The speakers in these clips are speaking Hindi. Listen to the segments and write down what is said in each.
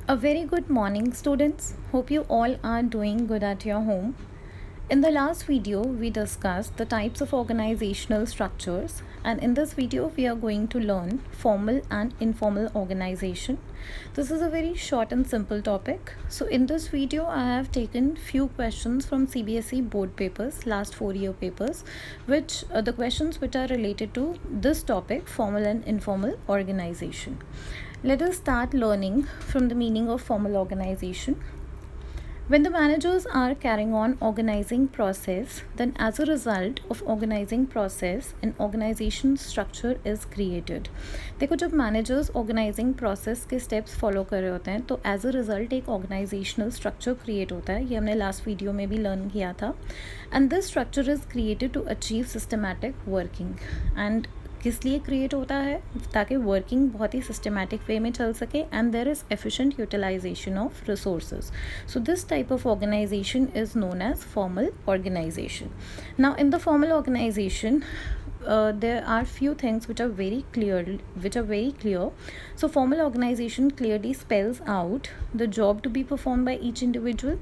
A very good morning, students. Hope you all are doing good at your home. In the last video, we discussed the types of organizational structures, and in this video, we are going to learn formal and informal organization. This is a very short and simple topic. So, in this video, I have taken few questions from CBSE board papers, last 4-year papers, which the questions which are related to this topic, formal and informal organization. Let us start learning from the meaning of formal organization. When the managers are carrying on organizing process, then as a result of organizing process, an organization structure is created. देखो जब managers organizing process के steps follow कर रहे होते हैं तो as a result एक organizational structure create होता है. ये हमने last video में भी learn किया था. And this structure is created to achieve systematic working. And किस लिए क्रिएट होता है ताकि वर्किंग बहुत ही सिस्टमैटिक वे में चल सके and there is efficient utilization of resources. So this type of organization is known as formal organization. Now in the formal organization there are few things which are very clear. So formal organization clearly spells out the job to be performed by each individual.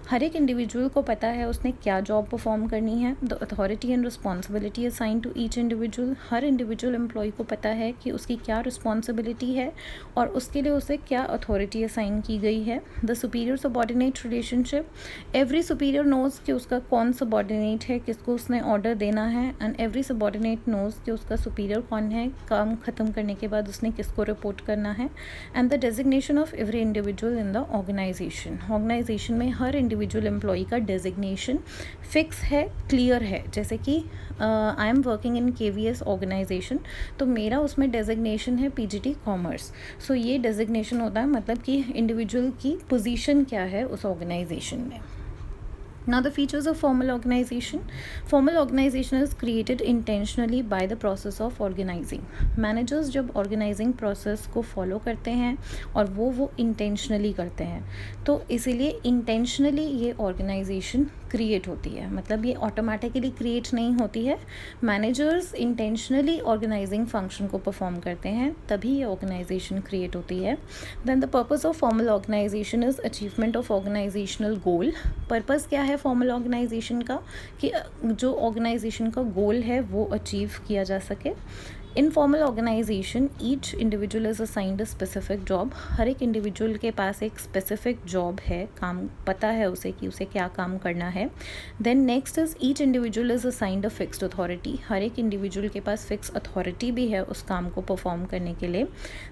हर एक इंडिविजुअल को पता है उसने क्या जॉब परफॉर्म करनी है. The authority and responsibility assign to each individual. हर इंडिविजुअल एम्प्लॉय को पता है कि उसकी क्या रिस्पॉन्सिबिलिटी है और उसके लिए उसे क्या अथॉरिटी असाइन की गई है. The superior subordinate relationship. Every superior knows कि उसका कौन सबॉर्डिनेट है, किसको उसने ऑर्डर देना है, एंड एवरी सबॉर्डिनेट नोज कि उसका सुपीरियर कौन है, काम ख़त्म करने के बाद उसने किसको रिपोर्ट करना है. And the designation of every individual in the organization. Organization में हर इंडिविजुअल एम्प्लॉय का डेजिग्नेशन फिक्स है, क्लियर है. जैसे कि I am working in KVS organization तो मेरा उसमें डेजिग्नेशन है PGT कॉमर्स. सो ये डेजिग्नेशन होता है मतलब कि इंडिविजुअल की पोजीशन क्या है उस ऑर्गेनाइजेशन में. Now the features of formal organization. Formal organization is created intentionally by the process of organizing. Managers जब organizing process को follow करते हैं और वो intentionally करते हैं तो इसीलिए intentionally ये organization क्रिएट होती है. मतलब ये ऑटोमेटिकली क्रिएट नहीं होती है. मैनेजर्स इंटेंशनली ऑर्गेनाइजिंग फंक्शन को परफॉर्म करते हैं तभी ये ऑर्गेनाइजेशन क्रिएट होती है. Then the purpose of formal organization is achievement of organizational goal. Purpose क्या है फॉर्मल ऑर्गेनाइजेशन का कि जो ऑर्गेनाइजेशन का गोल है वो अचीव किया जा सके. In formal organisation each individual is assigned a specific job. हर एक इंडिविजुअल के पास एक स्पेसिफिक जॉब है, काम पता है उसे कि उसे क्या काम करना है. Then next is each individual is assigned a fixed authority. हर एक इंडिविजुअल के पास फिक्स अथॉरिटी भी है उस काम को परफॉर्म करने के लिए.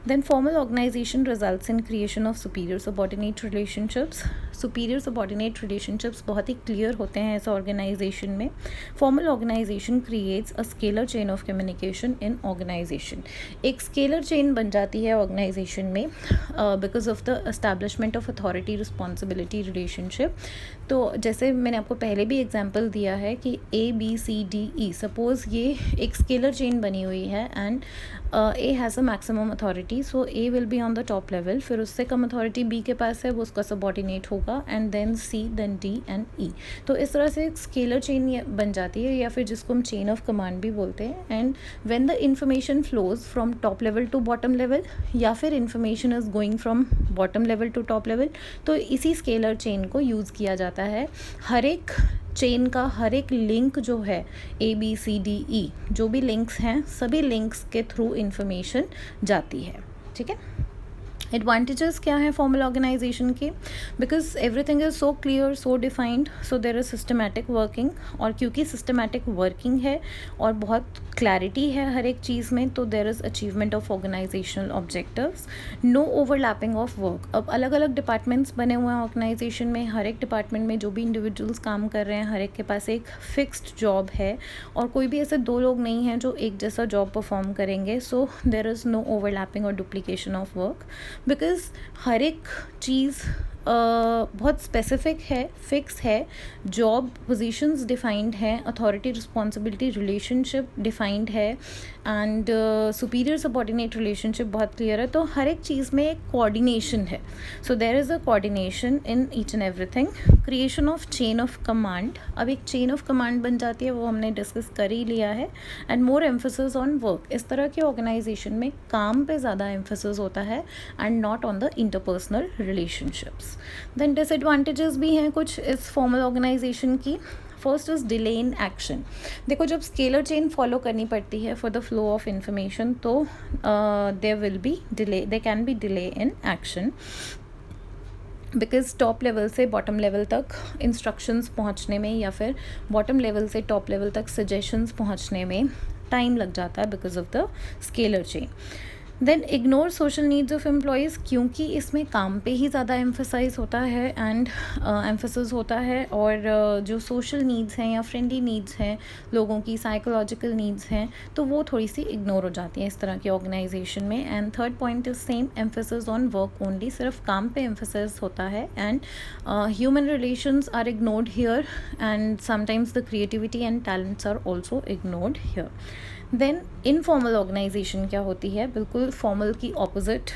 Then formal organization results in creation of superior subordinate relationships. Superior subordinate relationships बहुत ही क्लियर होते हैं इस ऑर्गेनाइजेशन में. Formal organization creates a scalar chain of communication in organization. एक स्केलर चेन बन जाती है ऑर्गेनाइजेशन में because of the establishment of authority responsibility relationship. तो जैसे मैंने आपको पहले भी एग्जांपल दिया है कि ABCDE सपोज़ ये एक स्केलर चेन बनी हुई है and A has a maximum authority. So A will be on the top level. फिर उससे कम अथॉरिटी B के पास है, वो उसका सबॉर्डिनेट होगा and then C, then D and E. तो इस तरह से एक स्केलर चेन बन जाती है या फिर जिसको हम चेन ऑफ कमांड भी बोलते हैं. And when the information flows from top level to bottom level या फिर information is going from bottom level to top level तो इसी स्केलर चेन को यूज़ किया जाता है. हर एक चेन का हर एक लिंक जो है ABCDE जो भी लिंक्स हैं सभी लिंक्स के थ्रू इंफॉर्मेशन जाती है. ठीक है. एडवांटेजेस क्या है फॉर्मल ऑर्गेनाइजेशन के. Because everything is so clear, so defined, so there is systematic working. और क्योंकि सिस्टमैटिक वर्किंग है और बहुत क्लैरिटी है हर एक चीज़ में तो there is achievement of organizational objectives. No overlapping of work. अब अलग अलग डिपार्टमेंट्स बने हुए हैं ऑर्गेनाइजेशन में. हर एक डिपार्टमेंट में जो भी इंडिविजुअल्स काम कर रहे हैं हर एक के पास एक फिक्स्ड जॉब है और कोई भी ऐसे दो लोग नहीं हैं जो एक जैसा जॉब परफॉर्म करेंगे. So there is no overlapping और डुप्लीकेशन ऑफ वर्क बिकॉज हर एक चीज़ बहुत स्पेसिफिक है, फिक्स है, जॉब पोजीशंस डिफाइंड हैं, अथॉरिटी रिस्पॉन्सिबिलिटी रिलेशनशिप डिफाइंड है, एंड सुपीरियर सबॉर्डिनेट रिलेशनशिप बहुत क्लियर है. तो हर एक चीज़ में एक कोऑर्डिनेशन है. So there is a coordination in each and everything. Creation of chain of command. अब एक चेन ऑफ कमांड बन जाती है, वो हमने डिस्कस कर ही लिया है. And more emphasis on work. इस तरह के ऑर्गेनाइजेशन में काम पे ज़्यादा एम्फोसिस होता है and not on the interpersonal relationships. Then disadvantages भी हैं कुछ इस फॉर्मल ऑर्गेनाइजेशन की. First is delay in action. देखो, जब स्केलर चेन फॉलो करनी पड़ती है for the flow of information, तो there will be delay, there can be delay in action, because top level से बॉटम लेवल तक इंस्ट्रक्शंस पहुंचने में या फिर बॉटम लेवल से टॉप लेवल तक सजेशंस पहुंचने में टाइम लग जाता है because of the scalar chain. Then ignore social needs of employees, क्योंकि इसमें काम पे ही ज़्यादा एम्फसाइज होता है एंड एम्फोसिस होता है, और जो सोशल नीड्स हैं या फ्रेंडली नीड्स हैं, लोगों की साइकोलॉजिकल नीड्स हैं, तो वो थोड़ी सी इग्नोर हो जाती हैं इस तरह की ऑर्गेनाइजेशन में. And third point is same, emphasis on work only. सिर्फ काम पे एम्फोसिस होता है and human relations are ignored here, and sometimes the creativity and talents are also ignored here. Then informal organisation क्या होती है, बिल्कुल फॉर्मल की ऑपोजिट.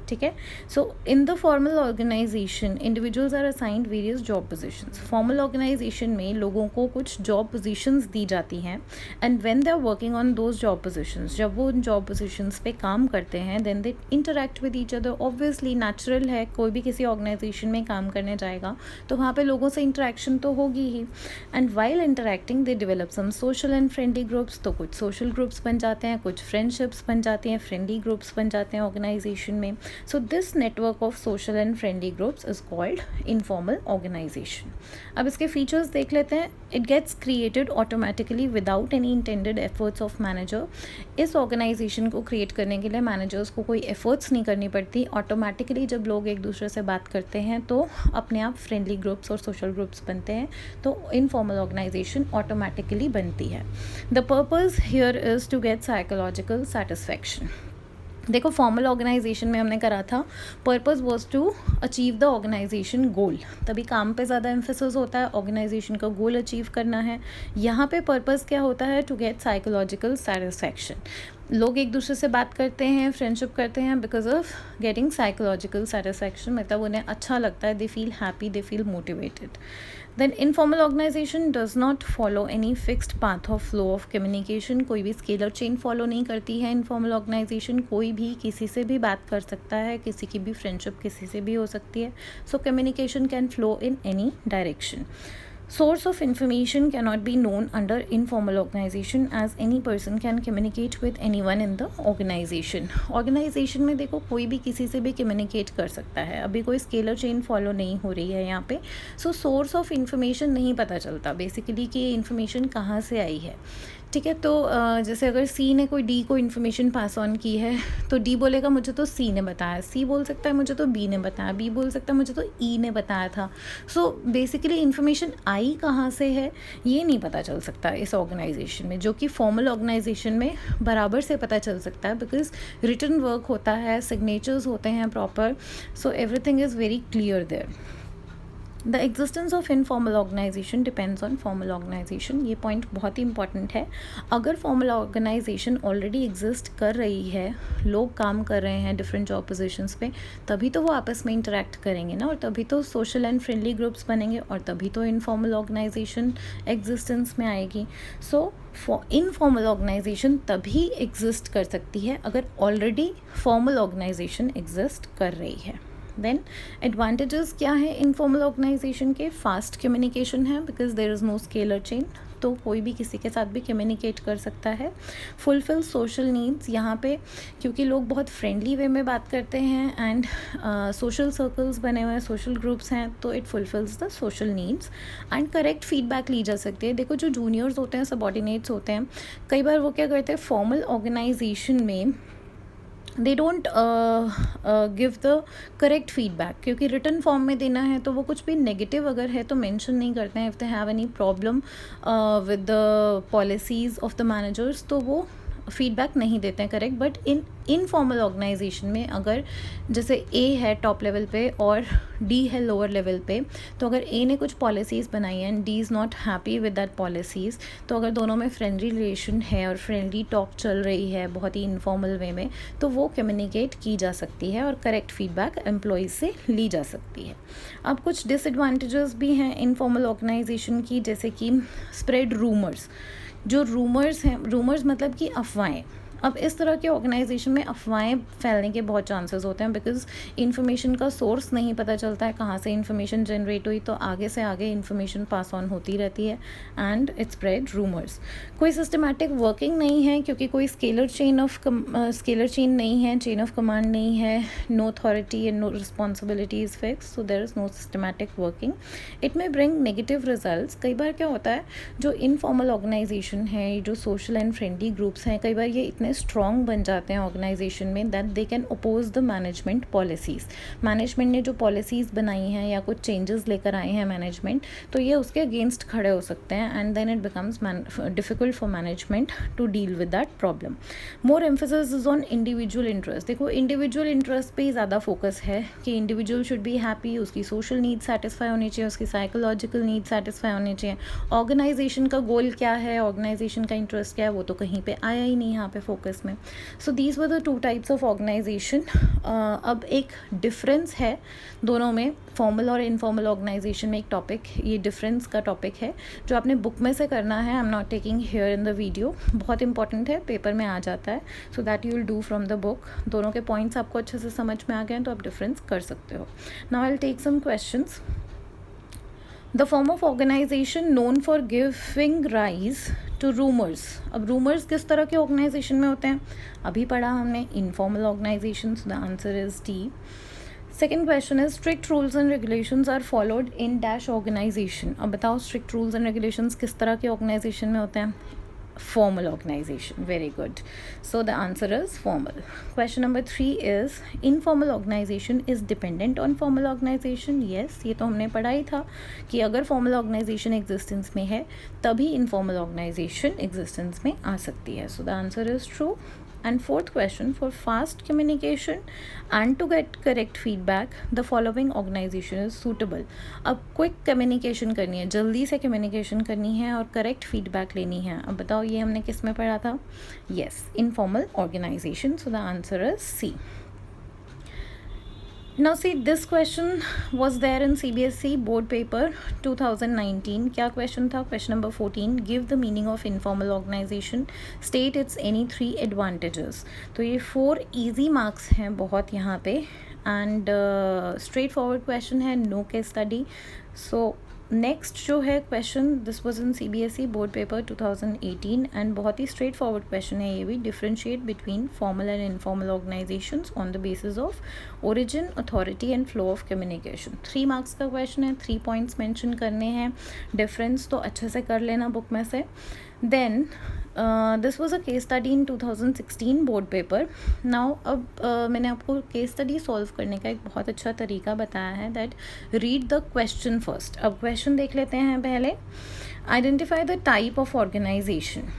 ठीक है. So in the formal organisation individuals are assigned various job positions. Formal organisation में लोगों को कुछ जॉब पोजीशंस दी जाती हैं, and when they are working on those job positions, जब वो उन जॉब पोजीशंस पे काम करते हैं, then they interact with each other. Obviously natural है, कोई भी किसी ऑर्गेनाइजेशन में काम करने जाएगा तो वहाँ पे लोगों से इंटरेक्शन तो होगी ही. And while interacting they develop some social and friendly groups. तो कुछ सोशल ग्रुप्स बन जाते हैं, कुछ फ्रेंडशिप्स बन जाती हैं, फ्रेंडली ग्रुप्स बन जाते हैं ऑर्गेनाइजेशन में. So this network of social and friendly groups is called informal organization. अब इसके features देख लेते हैं. It gets created automatically without any intended efforts of manager. इस organization को create करने के लिए managers को कोई efforts नहीं करनी पड़ती. Automatically जब लोग एक दूसरे से बात करते हैं तो अपने आप friendly groups और social groups बनते हैं, तो informal organization automatically बनती है. The purpose here is to get psychological satisfaction. देखो, फॉर्मल ऑर्गेनाइजेशन में हमने करा था purpose was to achieve the organisation goal. तभी काम पे ज़्यादा एम्फोसिस होता है, ऑर्गेनाइजेशन का गोल अचीव करना है. यहाँ पे पर्पस क्या होता है, टू गेट साइकोलॉजिकल सेटिस्फैक्शन. लोग एक दूसरे से बात करते हैं, फ्रेंडशिप करते हैं because of getting psychological satisfaction. मतलब उन्हें अच्छा लगता है, they feel happy, they feel motivated. Then informal organisation does not follow any fixed path of flow of communication. कोई भी स्केलर चेन फॉलो नहीं करती है इनफॉर्मल ऑर्गेनाइजेशन. कोई भी किसी से भी बात कर सकता है, किसी की भी फ्रेंडशिप किसी से भी हो सकती है. So communication can flow in any direction. Source of information cannot be known under informal organization as any person can communicate with anyone in the organization. Organization में देखो, कोई भी किसी से भी communicate कर सकता है. अभी कोई scalar chain follow नहीं हो रही है यहाँ पे. So source of information नहीं पता चलता basically कि ये information कहाँ से आई है. ठीक है. तो जैसे अगर सी ने कोई डी को इन्फॉर्मेशन पास ऑन की है, तो डी बोलेगा मुझे तो सी ने बताया, सी बोल सकता है मुझे तो बी ने बताया, बी बोल सकता है मुझे तो ई ने बताया था. सो बेसिकली इन्फॉर्मेशन आई कहाँ से है ये नहीं पता चल सकता इस ऑर्गेनाइजेशन में, जो कि फॉर्मल ऑर्गेनाइजेशन में बराबर से पता चल सकता है बिकॉज रिटन वर्क होता है, सिग्नेचर्स होते हैं proper. So everything is very clear there. The existence of informal organisation depends on formal organisation. ये पॉइंट बहुत ही इंपॉर्टेंट है. अगर फॉर्मल ऑर्गेनाइजेशन ऑलरेडी एग्जिस्ट कर रही है, लोग काम कर रहे हैं डिफरेंट जॉब पोजीशंस पे, तभी तो वो आपस में इंटरेक्ट करेंगे ना, और तभी तो सोशल एंड फ्रेंडली ग्रुप्स बनेंगे, और तभी तो इनफॉर्मल ऑर्गेनाइजेशन एग्जिस्टेंस में आएगी. सो इनफॉर्मल ऑर्गेनाइजेशन तभी एग्जिस्ट कर सकती है अगर ऑलरेडी फॉर्मल ऑर्गेनाइजेशन एग्जिस्ट कर रही है. देन एडवांटेजेस क्या है इनफॉर्मल ऑर्गेनाइजेशन के? फास्ट कम्युनिकेशन है because there is no scalar chain, तो कोई भी किसी के साथ भी कम्युनिकेट कर सकता है. फुलफिल सोशल नीड्स, यहाँ पे क्योंकि लोग बहुत फ्रेंडली वे में बात करते हैं एंड सोशल सर्कल्स बने हुए हैं, सोशल ग्रुप्स हैं, तो it fulfils the social needs. And correct feedback ली जा सकती है. देखो, जो जूनियर्स होते हैं, सबॉर्डिनेट्स होते हैं, कई बार वो क्या करते हैं फॉर्मल ऑर्गेनाइजेशन में, they don't give the correct feedback, क्योंकि रिटर्न फॉर्म में देना है, तो वो कुछ भी नेगेटिव अगर है तो मेंशन नहीं करते हैं. If they have any problem with the policies of the managers, तो वो फीडबैक नहीं देते हैं करेक्ट, बट इनफॉर्मल ऑर्गेनाइजेशन में अगर जैसे ए है टॉप लेवल पे और डी है लोअर लेवल पे, तो अगर ए ने कुछ पॉलिसीज़ बनाई हैं and D is not happy with that policies, तो अगर दोनों में फ्रेंडली रिलेशन है और फ्रेंडली टॉक चल रही है बहुत ही इनफॉर्मल वे में, तो वो कम्युनिकेट की जा सकती है और करेक्ट फीडबैक एम्प्लॉयज़ से ली जा सकती है। अब कुछ डिसएडवांटेजेस भी हैं इनफॉर्मल ऑर्गेनाइजेशन की, जैसे कि स्प्रेड रूमर्स। जो रूमर्स हैं, रूमर्स मतलब कि अफवाहें। अब इस तरह के ऑर्गेनाइजेशन में अफवाहें फैलने के बहुत चांसेस होते हैं, बिकॉज इन्फॉर्मेशन का सोर्स नहीं पता चलता है कहाँ से इन्फॉर्मेशन जनरेट हुई, तो आगे से आगे इन्फॉर्मेशन पास ऑन होती रहती है एंड इट स्प्रेड रूमर्स। कोई सिस्टमैटिक वर्किंग नहीं है, क्योंकि कोई स्केलर चेन नहीं है, चेन ऑफ कमांड नहीं है, no authority and no responsibility is fix, so there is no systematic working. It may bring negative results. कई बार क्या होता है, जो इनफॉर्मल ऑर्गेनाइजेशन है, जो सोशल एंड फ्रेंडली ग्रुप्स हैं, कई बार ये इतने स्ट्रॉन्ग बन जाते हैं ऑर्गेनाइजेशन में that they can oppose the management policies. Management ने जो पॉलिसीज़ बनाई हैं या कुछ चेंजेस लेकर आए हैं मैनेजमेंट, तो ये उसके अगेंस्ट खड़े हो सकते हैं and then it becomes difficult for management to deal with that problem. More emphasis is on individual interest. देखो, इंडिविजुअल इंटरेस्ट पे ही ज़्यादा फोकस है कि इंडिविजुअल शुड बी हैप्पी, उसकी सोशल नीड सेटिस्फाई होनी चाहिए, उसकी साइकोलॉजिकल नीड सेटिस्फाई होनी चाहिए। ऑर्गेनाइजेशन का गोल क्या है, ऑर्गेनाइजेशन का इंटरेस्ट क्या है, वो तो कहीं पे आया ही नहीं यहाँ पे फोकस में। So these were the two types of organisation. अब एक डिफरेंस है दोनों में, फॉर्मल और इनफॉर्मल ऑर्गेनाइजेशन में एक टॉपिक, ये डिफरेंस का टॉपिक है जो आपने बुक में से करना है। I am not taking here in the video, बहुत इंपॉर्टेंट है, पेपर में आ जाता है, so that you will do from the book. दोनों के पॉइंट्स आपको अच्छे से समझ में आ गए हैं तो आप डिफरेंस कर सकते हो। Now I will take some questions. The form of organisation known for giving rise to rumours. अब रूमर्स किस तरह के ऑर्गेनाइजेशन में होते हैं, अभी पढ़ा हमने, informal organisation, the answer is D. Second question is strict rules and regulations are followed in dash organisation. अब बताओ स्ट्रिक्ट रूल्स एंड रेगुलेशंस किस तरह के ऑर्गेनाइजेशन में होते हैं, formal organization. Very good. So the answer is formal. Question number 3 is informal organization is dependent on formal organization. Yes, ये तो हमने पढ़ा ही था कि अगर formal organization existence में है तभी informal organization existence में आ सकती है. So the answer is true. And fourth question, for fast communication and to get correct feedback, the following organization is suitable. अब quick communication करनी है, जल्दी से communication करनी है और correct feedback लेनी है। अब बताओ ये हमने किस में पढ़ा था? Yes, informal organization. So the answer is C. Now see, this question was there in CBSE board paper 2019. क्या question था? Question number 14. Give the meaning of informal organization. State its any 3 advantages. तो ये 4 easy marks हैं बहुत यहाँ पे and straight forward question है, no case study. So next जो है question, this was in CBSE board paper 2018 and बहुत ही स्ट्रेट फॉरवर्ड क्वेश्चन है ये भी। Differentiate between formal and informal organisations on the basis of origin, authority and flow of communication. 3 marks का क्वेश्चन है, 3 पॉइंट्स मेंशन करने हैं। डिफरेंस तो अच्छे से कर लेना बुक में से। Then this was a case study in 2016 board paper. Now अब मैंने आपको केस स्टडी सॉल्व करने का एक बहुत अच्छा तरीका बताया है, that read the question first. अब क्वेश्चन देख लेते हैं पहले। Identify the type of organisation.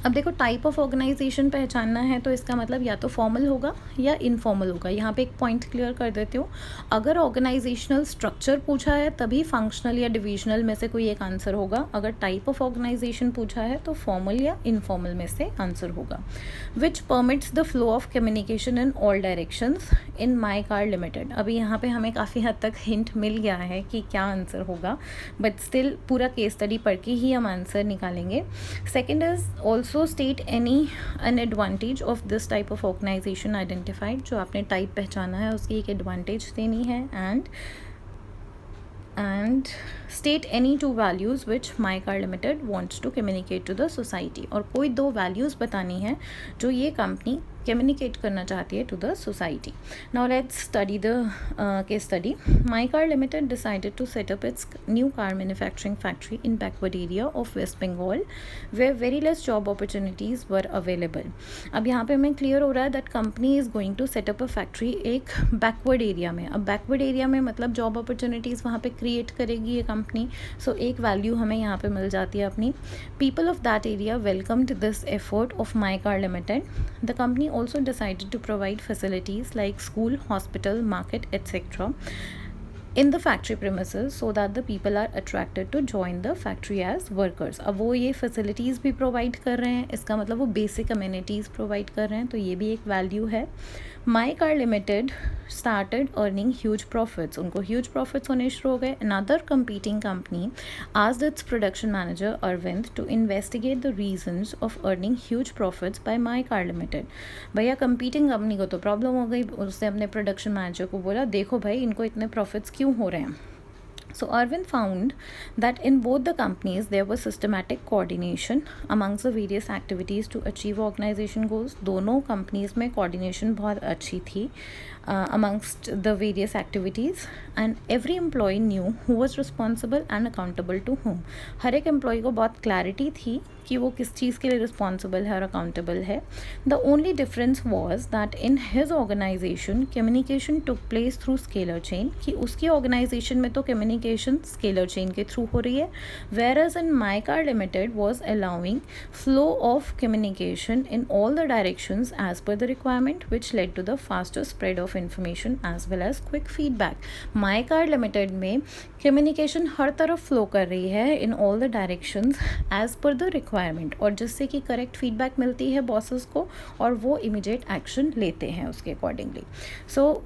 अब देखो, टाइप ऑफ ऑर्गेनाइजेशन पहचानना है तो इसका मतलब या तो फॉर्मल होगा या इनफॉर्मल होगा। यहाँ पे एक पॉइंट क्लियर कर देती हूँ, अगर ऑर्गेनाइजेशनल स्ट्रक्चर पूछा है तभी फंक्शनल या डिविजनल में से कोई एक आंसर होगा। अगर टाइप ऑफ ऑर्गेनाइजेशन पूछा है तो फॉर्मल या इनफॉर्मल में से आंसर होगा। Which permits the flow of communication in all directions in my card limited. अभी यहाँ पे हमें काफ़ी हद तक हिंट मिल गया है कि क्या आंसर होगा, बट स्टिल पूरा केस स्टडी पढ़ के ही हम आंसर निकालेंगे। Second is also state any an advantage of this type of organisation identified. जो आपने टाइप पहचाना है उसकी एक एडवांटेज देनी है। And state any 2 values which my card limited wants to communicate to the society. और कोई 2 वैल्यूज़ बतानी है जो ये कंपनी कम्युनिकेट करना चाहती है to the society. Now let's study the case study. My car limited decided to set up its new car manufacturing factory in backward area of West Bengal where very less job opportunities were available. अब यहाँ पे हमें क्लियर हो रहा है that company is going to set up a factory एक बैकवर्ड एरिया में. अब बैकवर्ड एरिया में मतलब जॉब अपॉर्चुनिटीज़ वहाँ पे क्रिएट करेगी ये कंपनी. सो एक वैल्यू हमें यहाँ पे मिल जाती है अपनी. People of that area welcomed this effort of my car limited. The company also decided to provide facilities like school, hospital, market, etc. in the factory premises so that the people are attracted to join the factory as workers. अब वो ये facilities भी provide कर रहे हैं, इसका मतलब वो basic amenities provide कर रहे हैं, तो ये भी एक value है. My car limited started earning huge profits. उनको ह्यूज प्रॉफिट्स होने शुरू हो गए. Another competing company asked its production manager Arvind to investigate the reasons of earning huge profits by my car limited. भैया कंपीटिंग कंपनी को तो प्रॉब्लम हो गई. उसने अपने प्रोडक्शन मैनेजर को बोला देखो भाई इनको इतने प्रॉफिट्स क्यों हो रहे हैं. So Arvind found that in both the companies there was systematic coordination amongst the various activities to achieve organization goals. दोनों companies में coordination बहुत अच्छी थी amongst the various activities and every employee knew who was responsible and accountable to whom. हर एक employee को बहुत clarity थी कि वो किस चीज़ के लिए रिस्पॉन्सिबल है और अकाउंटेबल है. The only difference was that in his organisation communication took place through scalar chain. कि उसकी ऑर्गेनाइजेशन में तो कम्युनिकेशन स्केलर चेन के थ्रू हो रही है, where as in my car limited was allowing flow of communication in all the directions as per the requirement which led to the faster spread of information as well as quick feedback. My car limited में कम्युनिकेशन हर तरफ फ्लो कर रही है in all the directions as per the requirement, और जिससे कि करेक्ट फीडबैक मिलती है बॉसेस को और वो इमीडिएट एक्शन लेते हैं उसके अकॉर्डिंगली. सो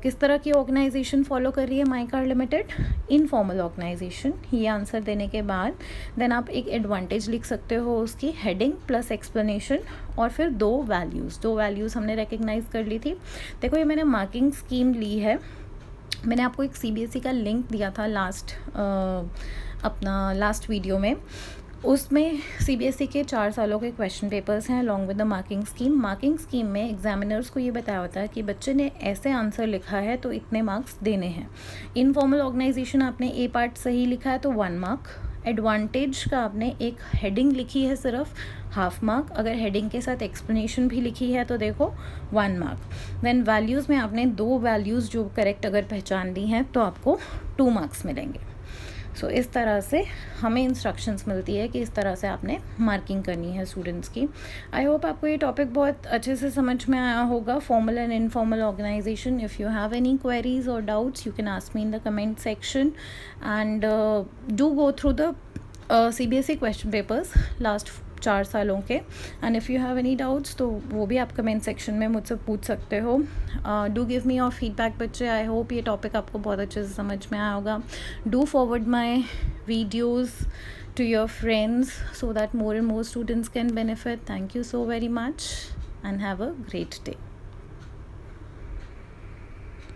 किस तरह की ऑर्गेनाइजेशन फॉलो कर रही है my car limited? Informal organisation. ये आंसर देने के बाद देन आप एक एडवांटेज लिख सकते हो उसकी, हेडिंग प्लस एक्सप्लेनेशन और फिर दो वैल्यूज़ हमने रिकग्नाइज कर ली थी. देखो ये मैंने मार्किंग स्कीम ली है. मैंने आपको एक CBSE का लिंक दिया था अपना लास्ट वीडियो में. उसमें CBSE के 4 सालों के क्वेश्चन पेपर्स हैं along with the marking scheme. Marking scheme में एग्जामिनर्स को ये बताया होता है कि बच्चे ने ऐसे आंसर लिखा है तो इतने मार्क्स देने हैं. इनफॉर्मल ऑर्गेनाइजेशन आपने A पार्ट सही लिखा है तो 1 मार्क. एडवांटेज का आपने एक हेडिंग लिखी है सिर्फ, हाफ मार्क. अगर हेडिंग के साथ एक्सप्लेनेशन भी लिखी है तो देखो 1 मार्क. देन वैल्यूज़ में आपने 2 वैल्यूज़ जो करेक्ट अगर पहचान ली हैं तो आपको 2 मार्क्स मिलेंगे. सो इस तरह से हमें इंस्ट्रक्शंस मिलती है कि इस तरह से आपने मार्किंग करनी है स्टूडेंट्स की. आई होप आपको ये टॉपिक बहुत अच्छे से समझ में आया होगा, formal and informal organisation. If you have any queries और doubts you can ask me in the comment section and do go through the CBSE question papers last 4 सालों के. And if you have any doubts तो वो भी आप कमेंट सेक्शन में मुझसे पूछ सकते हो. Do give me your feedback बच्चे. आई होप ये टॉपिक आपको बहुत अच्छे से समझ में आया होगा. Do forward my videos to your friends so that more and more students can benefit. Thank you so very much and have a great day.